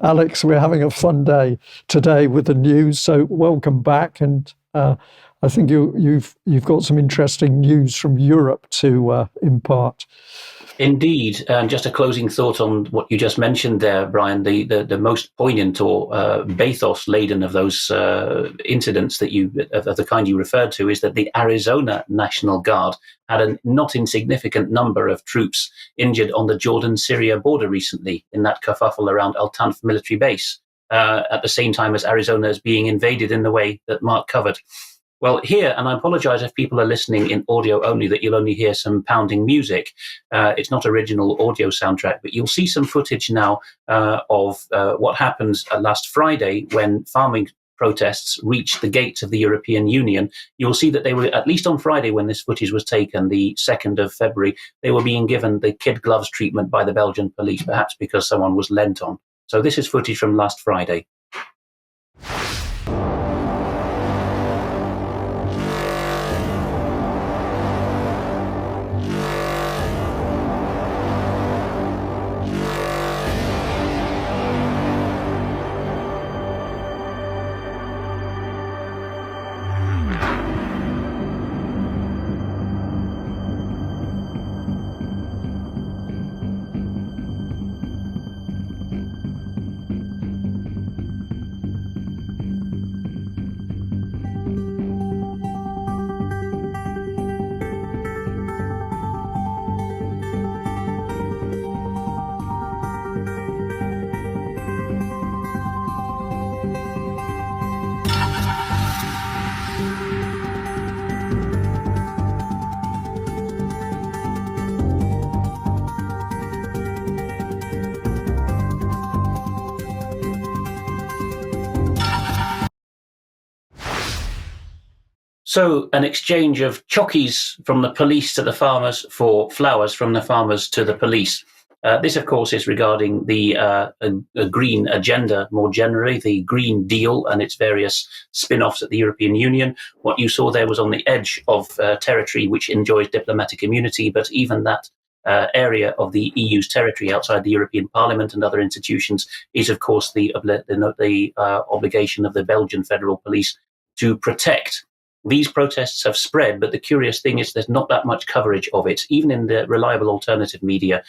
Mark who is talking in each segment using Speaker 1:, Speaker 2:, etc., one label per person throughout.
Speaker 1: Alex, we're having a fun day today with the news, so welcome back. And I think you've got some interesting news from Europe to impart.
Speaker 2: Indeed, and just a closing thought on what you just mentioned there, Brian. The most poignant or bathos laden of those incidents that of the kind you referred to is that the Arizona National Guard had a not insignificant number of troops injured on the Jordan-Syria border recently in that kerfuffle around Al Tanf military base. At the same time as Arizona is being invaded in the way that Mark covered. Well, here, and I apologize if people are listening in audio only, that you'll only hear some pounding music. It's not original audio soundtrack, but you'll see some footage now of what happened last Friday when farming protests reached the gates of the European Union. You'll see that they were, at least on Friday when this footage was taken, the 2nd of February, they were being given the kid gloves treatment by the Belgian police, perhaps because someone was lent on. So this is footage from last Friday. So an exchange of chockies from the police to the farmers for flowers from the farmers to the police. This, of course, is regarding the green agenda more generally, the Green Deal and its various spin-offs at the European Union. What you saw there was on the edge of territory which enjoys diplomatic immunity, but even that area of the EU's territory outside the European Parliament and other institutions is, of course, the obligation of the Belgian Federal Police to protect. These protests have spread, but the curious thing is there's not that much coverage of it, even in the reliable alternative media.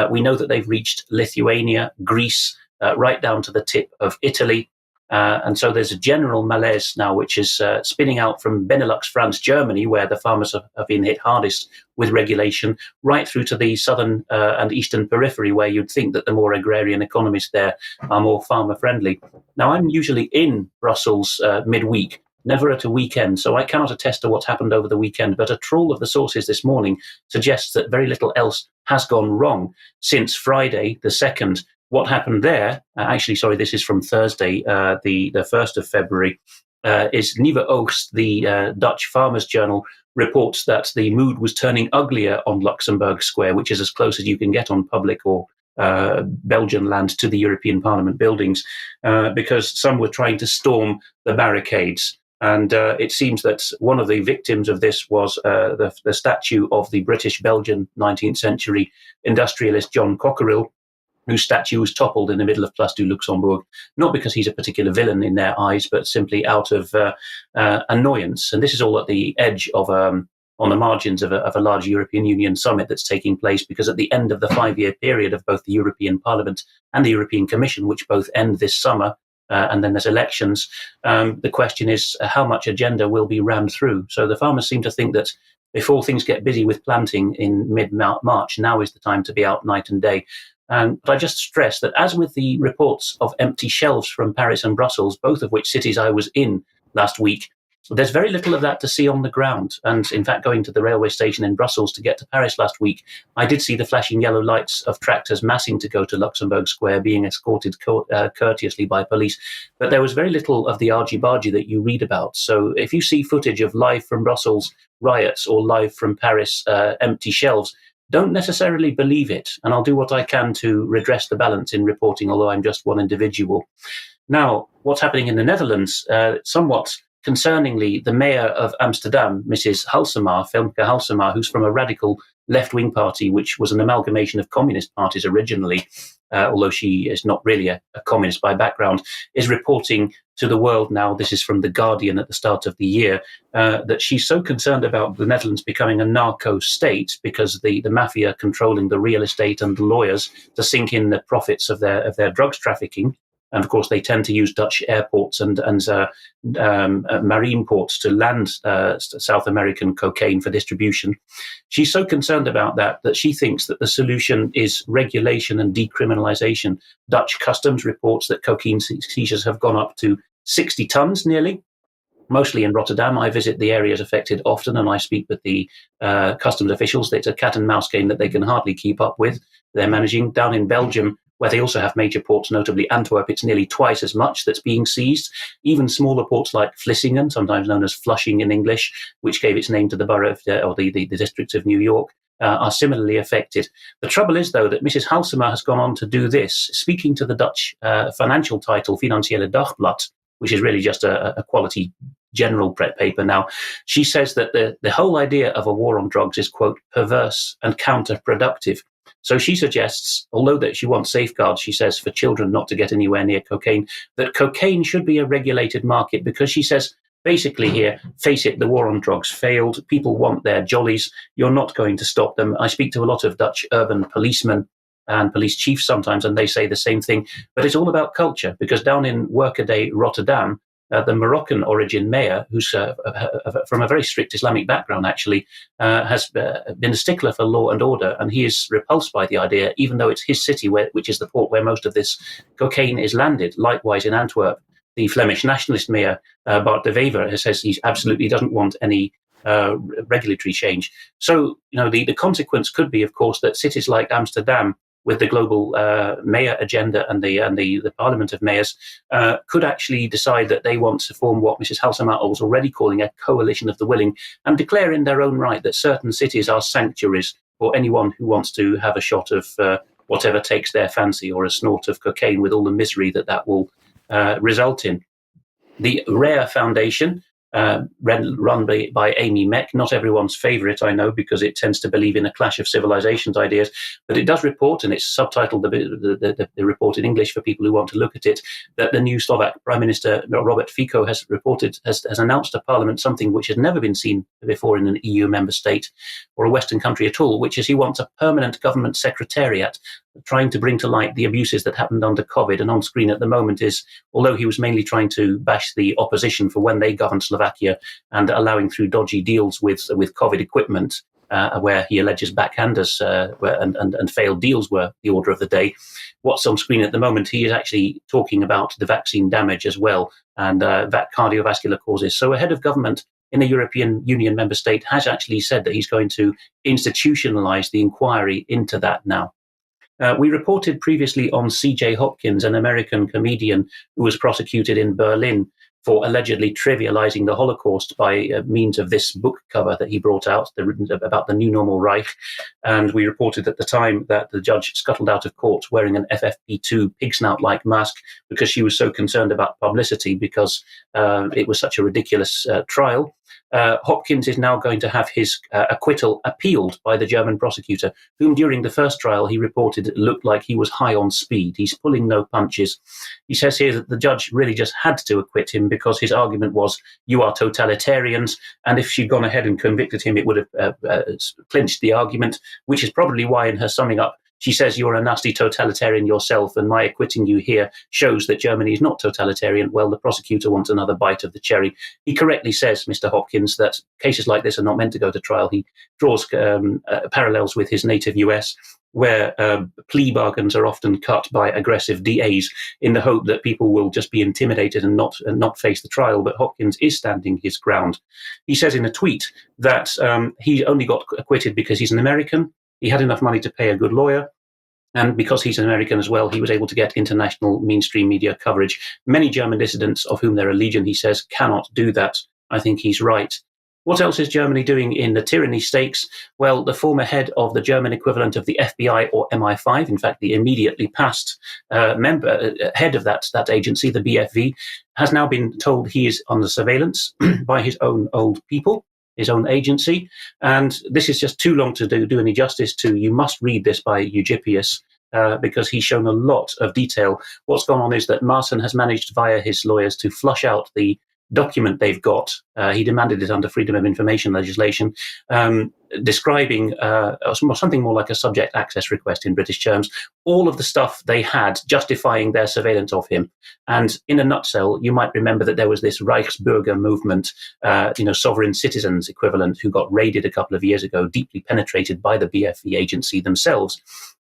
Speaker 2: We know that they've reached Lithuania, Greece, right down to the tip of Italy. And so there's a general malaise now, which is spinning out from Benelux, France, Germany, where the farmers have been hit hardest with regulation, right through to the southern and eastern periphery, where you'd think that the more agrarian economies there are more farmer-friendly. Now, I'm usually in Brussels midweek, never at a weekend, so I cannot attest to what's happened over the weekend, but a trawl of the sources this morning suggests that very little else has gone wrong since Friday, the 2nd. What happened there, this is from Thursday, the 1st of February, is Nieuwe Oogst, the Dutch Farmers Journal, reports that the mood was turning uglier on Luxembourg Square, which is as close as you can get on public or Belgian land to the European Parliament buildings, because some were trying to storm the barricades. And it seems that one of the victims of this was the statue of the British-Belgian 19th century industrialist John Cockerill, whose statue was toppled in the middle of Place du Luxembourg, not because he's a particular villain in their eyes, but simply out of annoyance. And this is all at the edge of, on the margins of a large European Union summit that's taking place, because at the end of the 5-year period of both the European Parliament and the European Commission, which both end this summer, and then there's elections, the question is how much agenda will be rammed through. So the farmers seem to think that before things get busy with planting in mid-March, now is the time to be out night and day. But I just stress that, as with the reports of empty shelves from Paris and Brussels, both of which cities I was in last week, there's very little of that to see on the ground. And in fact, going to the railway station in Brussels to get to Paris last week, I did see the flashing yellow lights of tractors massing to go to Luxembourg Square, being escorted courteously by police. But there was very little of the argy-bargy that you read about. So if you see footage of live from Brussels riots or live from Paris empty shelves, don't necessarily believe it. And I'll do what I can to redress the balance in reporting, although I'm just one individual. Now, what's happening in the Netherlands, somewhat concerningly, the mayor of Amsterdam, Mrs. Halsema, Femke Halsema, who's from a radical left-wing party, which was an amalgamation of communist parties originally, although she is not really a communist by background, is reporting to the world now, this is from The Guardian at the start of the year, that she's so concerned about the Netherlands becoming a narco-state because the mafia controlling the real estate and the lawyers to sink in the profits of their drugs trafficking. And of course, they tend to use Dutch airports and marine ports to land South American cocaine for distribution. She's so concerned about that she thinks that the solution is regulation and decriminalization. Dutch customs reports that cocaine seizures have gone up to 60 tons nearly, mostly in Rotterdam. I visit the areas affected often, and I speak with the customs officials. It's a cat and mouse game that they can hardly keep up with. They're managing. Down in Belgium, where they also have major ports, notably Antwerp, it's nearly twice as much that's being seized. Even smaller ports like Vlissingen, sometimes known as Flushing in English, which gave its name to the borough of, or the district of New York, are similarly affected. The trouble is, though, that Mrs. Halsema has gone on to do this, speaking to the Dutch financial title Financieele Dagblad, which is really just a quality general paper now. She says that the whole idea of a war on drugs is, quote, perverse and counterproductive. So she suggests, although that she wants safeguards, she says, for children not to get anywhere near cocaine, that cocaine should be a regulated market because she says, basically here, face it, the war on drugs failed. People want their jollies. You're not going to stop them. I speak to a lot of Dutch urban policemen and police chiefs sometimes, and they say the same thing. But it's all about culture, because down in workaday Rotterdam, the Moroccan origin mayor, who's from a very strict Islamic background, actually, has been a stickler for law and order, and he is repulsed by the idea, even though it's his city, which is the port where most of this cocaine is landed. Likewise, in Antwerp, the Flemish nationalist mayor, Bart de Wever, says he absolutely doesn't want any regulatory change. So, the consequence could be, of course, that cities like Amsterdam, with the global mayor agenda and the Parliament of Mayors, could actually decide that they want to form what Mrs. Halsema was already calling a coalition of the willing, and declare in their own right that certain cities are sanctuaries for anyone who wants to have a shot of whatever takes their fancy, or a snort of cocaine with all the misery that will result in. The RAIR Foundation, run by Amy Meck, not everyone's favourite, I know, because it tends to believe in a clash of civilizations ideas, but it does report, and it's subtitled the report in English for people who want to look at it, that the new Slovak Prime Minister Robert Fico has announced to Parliament something which has never been seen before in an EU member state or a Western country at all, which is he wants a permanent government secretariat trying to bring to light the abuses that happened under COVID. And on screen at the moment is, although he was mainly trying to bash the opposition for when they governed Slovakia and allowing through dodgy deals with COVID equipment, where he alleges backhanders and failed deals were the order of the day. What's on screen at the moment, he is actually talking about the vaccine damage as well, and that cardiovascular causes. So a head of government in a European Union member state has actually said that he's going to institutionalize the inquiry into that now. We reported previously on C.J. Hopkins, an American comedian who was prosecuted in Berlin for allegedly trivializing the Holocaust by means of this book cover that he brought out about the new normal Reich. And we reported at the time that the judge scuttled out of court wearing an FFP2 pig snout-like mask because she was so concerned about publicity, because it was such a ridiculous trial. Hopkins is now going to have his acquittal appealed by the German prosecutor, whom during the first trial he reported looked like he was high on speed. He's pulling no punches. He says here that the judge really just had to acquit him because his argument was, you are totalitarians, and if she'd gone ahead and convicted him, it would have clinched the argument, which is probably why in her summing up, she says, you're a nasty totalitarian yourself, and my acquitting you here shows that Germany is not totalitarian. Well, the prosecutor wants another bite of the cherry. He correctly says, Mr. Hopkins, that cases like this are not meant to go to trial. He draws parallels with his native US, where plea bargains are often cut by aggressive DAs in the hope that people will just be intimidated and not face the trial. But Hopkins is standing his ground. He says in a tweet that he only got acquitted because he's an American. He had enough money to pay a good lawyer. And because he's an American as well, he was able to get international mainstream media coverage. Many German dissidents, of whom there are legion, he says, cannot do that. I think he's right. What else is Germany doing in the tyranny stakes? Well, the former head of the German equivalent of the FBI or MI5, in fact, the immediately past head of that agency, the BFV, has now been told he is under surveillance by his own old people. his own agency. And this is just too long to do any justice to. You must read this by Eugippius, because he's shown a lot of detail. What's gone on is that Maassen has managed via his lawyers to flush out the document they've got. He demanded it under Freedom of Information legislation, describing something more like a subject access request in British terms, all of the stuff they had justifying their surveillance of him. And in a nutshell, you might remember that there was this Reichsbürger movement, sovereign citizens equivalent, who got raided a couple of years ago, deeply penetrated by the BFE agency themselves.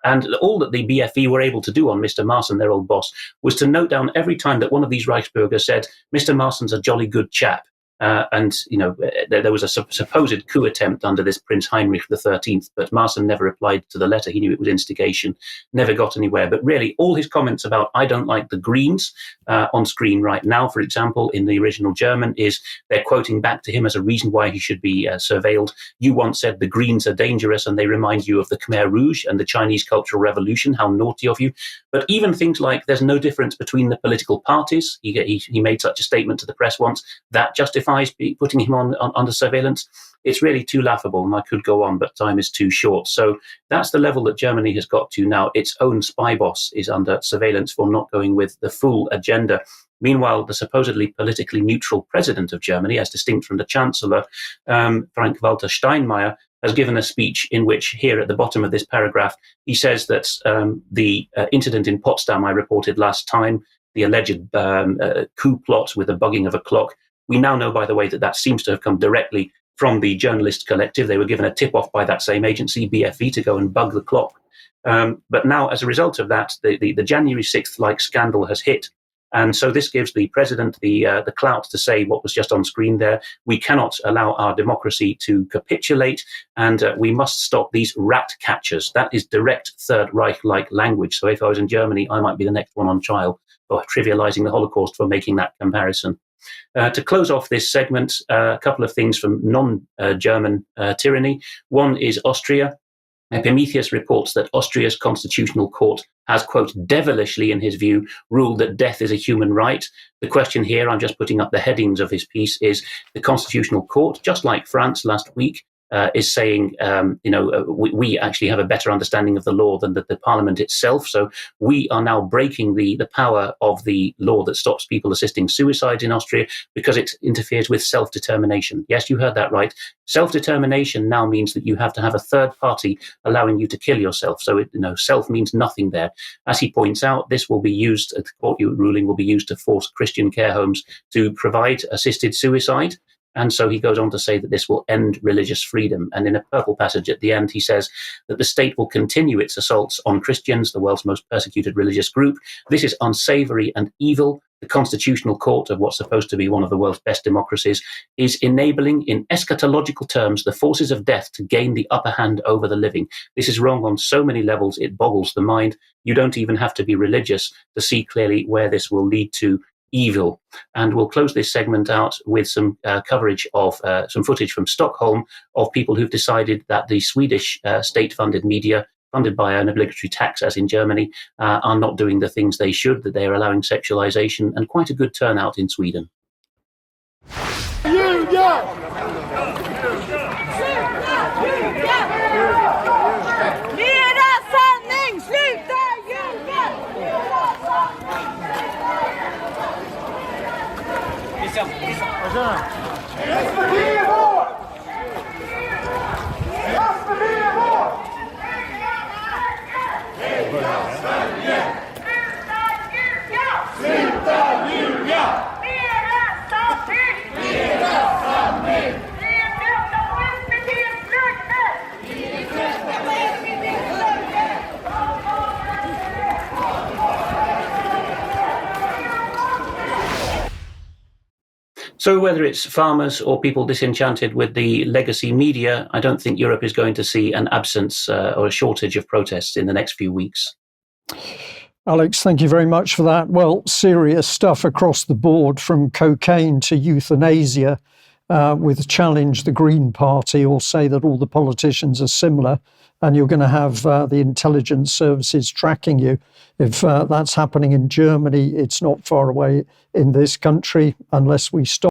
Speaker 2: And all that the BFE were able to do on Mr. Maassen, their old boss, was to note down every time that one of these Reichsbürger said, Mr. Maassen's a jolly good chap. There was a supposed coup attempt under this Prince Heinrich XIII, but Maassen never replied to the letter. He knew it was instigation, never got anywhere. But really, all his comments about I don't like the Greens on screen right now, for example, in the original German, is they're quoting back to him as a reason why he should be surveilled. You once said the Greens are dangerous and they remind you of the Khmer Rouge and the Chinese Cultural Revolution. How naughty of you. But even things like there's no difference between the political parties. He made such a statement to the press once that justifies putting him on under surveillance. It's really too laughable, and I could go on, but time is too short. So that's the level that Germany has got to now. Its own spy boss is under surveillance for not going with the full agenda. Meanwhile, the supposedly politically neutral president of Germany, as distinct from the chancellor, Frank-Walter Steinmeier, has given a speech in which, here at the bottom of this paragraph, he says that the incident in Potsdam I reported last time, the alleged coup plot with the bugging of a clock, we now know, by the way, that seems to have come directly from the journalist collective. They were given a tip-off by that same agency, BFE, to go and bug the clock. But now, as a result of that, the January 6th-like scandal has hit. And so this gives the president the clout to say what was just on screen there. We cannot allow our democracy to capitulate, and we must stop these rat catchers. That is direct Third Reich-like language. So if I was in Germany, I might be the next one on trial for trivializing the Holocaust for making that comparison. To close off this segment, a couple of things from non-German tyranny. One is Austria. Epimetheus reports that Austria's constitutional court has, quote, devilishly, in his view, ruled that death is a human right. The question here, I'm just putting up the headings of his piece, is the constitutional court, just like France last week, is saying, we actually have a better understanding of the law than the parliament itself. So we are now breaking the power of the law that stops people assisting suicides in Austria because it interferes with self-determination. Yes, you heard that right. Self-determination now means that you have to have a third party allowing you to kill yourself. So self means nothing there. As he points out, this will be used, the court ruling will be used to force Christian care homes to provide assisted suicide. And so he goes on to say that this will end religious freedom. And in a purple passage at the end, he says that the state will continue its assaults on Christians, the world's most persecuted religious group. This is unsavory and evil. The constitutional court of what's supposed to be one of the world's best democracies is enabling, in eschatological terms, the forces of death to gain the upper hand over the living. This is wrong on so many levels, it boggles the mind. You don't even have to be religious to see clearly where this will lead to evil. And we'll close this segment out with some coverage of some footage from Stockholm of people who've decided that the Swedish state-funded media, funded by an obligatory tax as in Germany, are not doing the things they should, that they're allowing sexualization, and quite a good turnout in Sweden. So whether it's farmers or people disenchanted with the legacy media, I don't think Europe is going to see an absence or a shortage of protests in the next few weeks.
Speaker 1: Alex, thank you very much for that. Well, serious stuff across the board, from cocaine to euthanasia, with Challenge the Green Party, or say that all the politicians are similar, and you're going to have the intelligence services tracking you. If that's happening in Germany, it's not far away in this country unless we stop.